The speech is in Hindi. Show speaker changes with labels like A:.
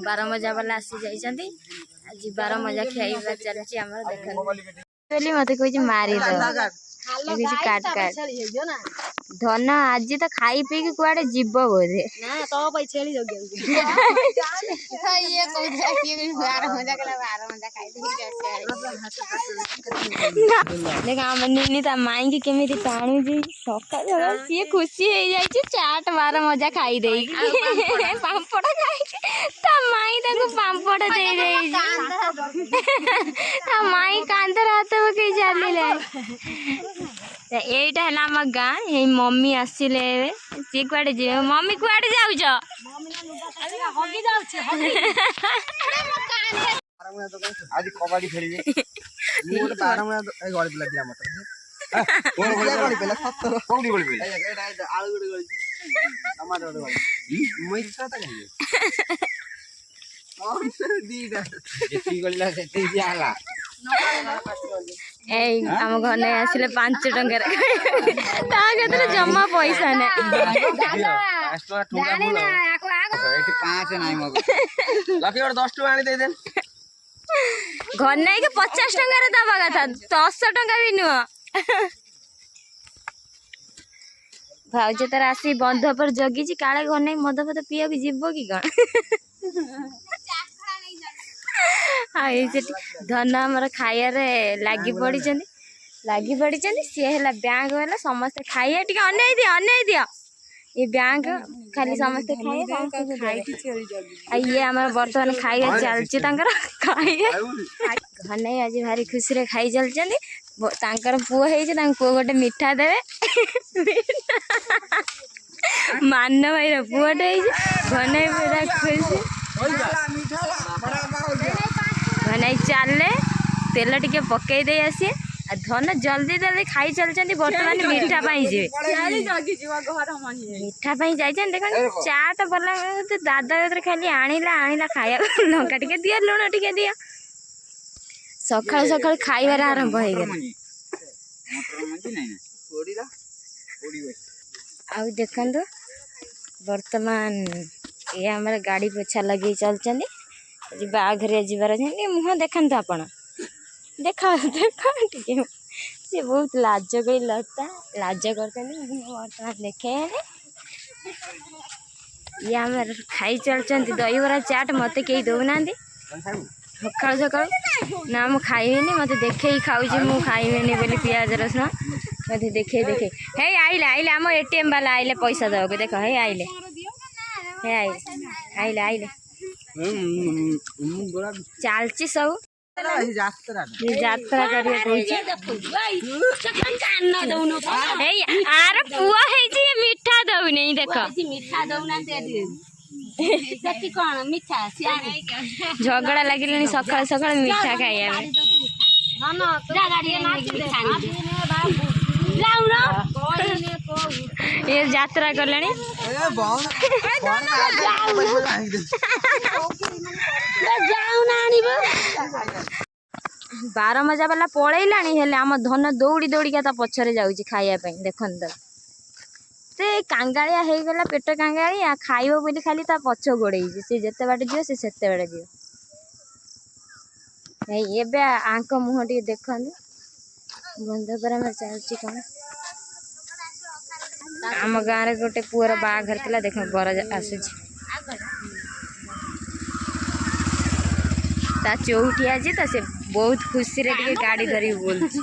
A: बार मजा वाला आसी जाइछंती आज बार मजा खाइबा चलची हमर देखन बोली मते कोइ मारी दो किसी काट काट धन आज तो खाई पी के कुआडे जीव बोधे ना तो भाई छेली जगे ये कोइ कि बार मजा कला बार मजा खाई देख हम निनी ता माई के केमिति टाणु जी सका सी खुशी हे जाई छी चाट बार मजा खाई देई पांपड़ खाई ता माई ताको पांपड़ दे दे ता माई कांद रात के जाली ले एटा है आम गाँ ये मम्मी आसिले सी कुआडे जे मम्मी कुआडे जाउछ
B: आज कबड्डी खेलिबे मु गोटे 12 ए गଳି पिला दिला मत कोन गଳି पिला 7 कोन गଳି पिला एटा आलू गोटे गଳି टमाटर गोटे गଳି मु इच्छा त कहि कौन से दीदा जेती गळिला सेती जाला
A: ए हम घर ने आसिले 5 टंका रे ता केतरे जम्मा पैसा ने
B: 5 टका ठुका बोल एठी 5 नाही मग लकी और 10 टका आनी दे देन
A: घर नहीं के 50 टंका रे दबा कथा 10 टंका भी नुह भाउजे तर आसी बंध पर जगी छी काले घर नहीं मद फद पिया भी जीवो की गण धन आमर खाइया लगी पड़ी सी है बैंक वाला समस्त खाइया टी अनै दियो ये बैंक खाली समस्ते खाइए ये आम बर्तमान खाइया चलची खाइए घने आज भारी खुशी रे खाई चलते पुओ है पुओ गोटे मिठा देवे मान भाई पुओटे घने पूरा खुशी घने चले तेल टिके पकई दे आसी धन जल्दी जल्दी खाई चलते बर्तमान मीठा मीठा जाइए देख चाट भला दादा खाली आनिला खाया लंका टिके दिया लुण टिके दिया सकाल सकाल खाइबार आरंभ हो गला आ देखंतु वर्तमान ये हमारे गाड़ी पोछा लगे चलते बाघरे जीवार मुह देखते आपण देख देख टे सी बहुत लाज गई लता लाज करते वर्तमान देखे ये आम खाई चलते दहीबरा चाट मत कई दौना सकाल सकाल ना मु खाइबेनी मत देखे खाऊँ मु खाइबेनी बोली पियाज रसुण मत देखे देखे हे आइले आइले आम एटीएम वाला आइले पैसा दवाक देख हे आइले हे आइले आइले चलची सब यात्रा आर पुआ मीठा दौनी देख मीठा दौना कौन मीठा झगड़ा लगे सकाल सकाल मीठा खाइया ये यात्रा कले बार मजा वाला पलैला आम धन दौड़ी दौड़िका पछरे जाऊँगी खाइबा देखन तो कांगालिया हो गला पेट कांगालिया खाइब बोली खाली पछ गोड़े सी जिते बाट जीव से बाटे जीव ये आंक मुह टे देखते बंध पर आम चलची कौन आम गाँव में गोटे पुअर बाघर था देख बर आसूची ता चौठी आज तो से बहुत खुशी रे गाड़ी धरी बोलुची।